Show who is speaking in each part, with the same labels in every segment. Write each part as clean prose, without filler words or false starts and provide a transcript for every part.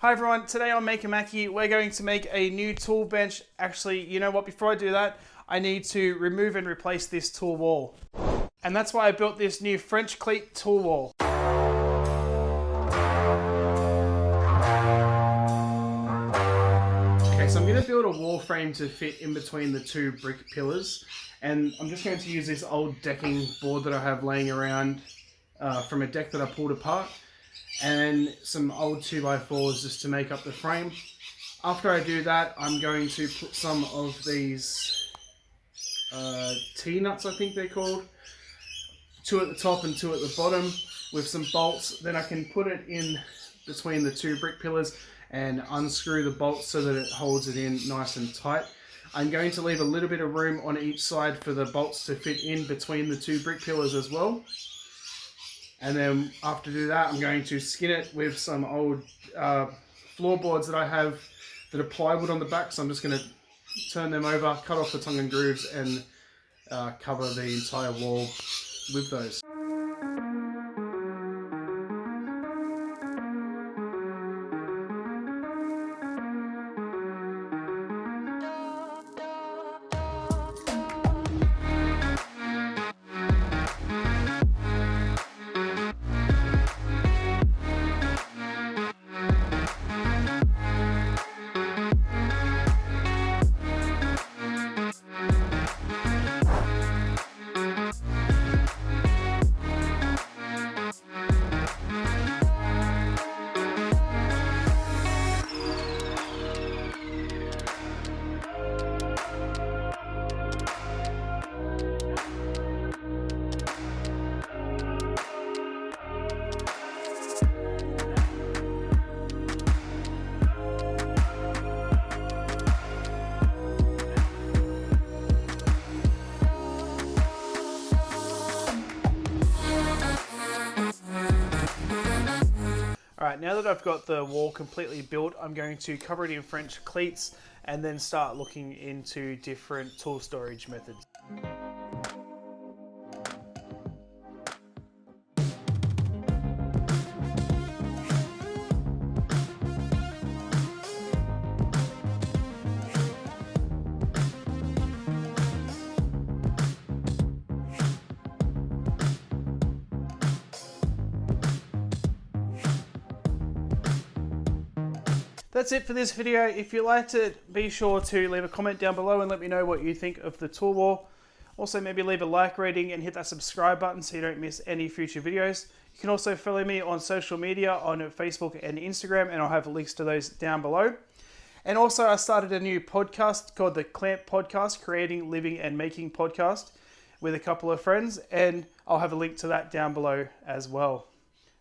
Speaker 1: Hi everyone, today on Maker Mackie, we're going to make a new tool bench. Actually, you know what, before I do that, I need to remove and replace this tool wall. And that's why I built this new French Cleat tool wall. Okay, so I'm going to build a wall frame to fit in between the two brick pillars. And I'm just going to use this old decking board that I have laying around from a deck that I pulled apart. And some old 2x4s just to make up the frame. After I do that, I'm going to put some of these T-nuts, I think they're called, 2 at the top and 2 at the bottom with some bolts. Then I can put it in between the two brick pillars and unscrew the bolts so that it holds it in nice and tight. I'm going to leave a little bit of room on each side for the bolts to fit in between the two brick pillars as well. And then after do that, I'm going to skin it with some old floorboards that I have that are plywood on the back. So I'm just going to turn them over, cut off the tongue and grooves, and cover the entire wall with those. Alright, now that I've got the wall completely built, I'm going to cover it in French cleats and then start looking into different tool storage methods. That's it for this video. If you liked it, be sure to leave a comment down below and let me know what you think of the tool wall. Also, maybe leave a like rating and hit that subscribe button so you don't miss any future videos. You can also follow me on social media on Facebook and Instagram, and I'll have links to those down below. And also, I started a new podcast called the Cleat Podcast, Creating, Living and Making Podcast, with a couple of friends, and I'll have a link to that down below as well.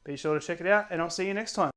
Speaker 1: Be sure to check it out, and I'll see you next time.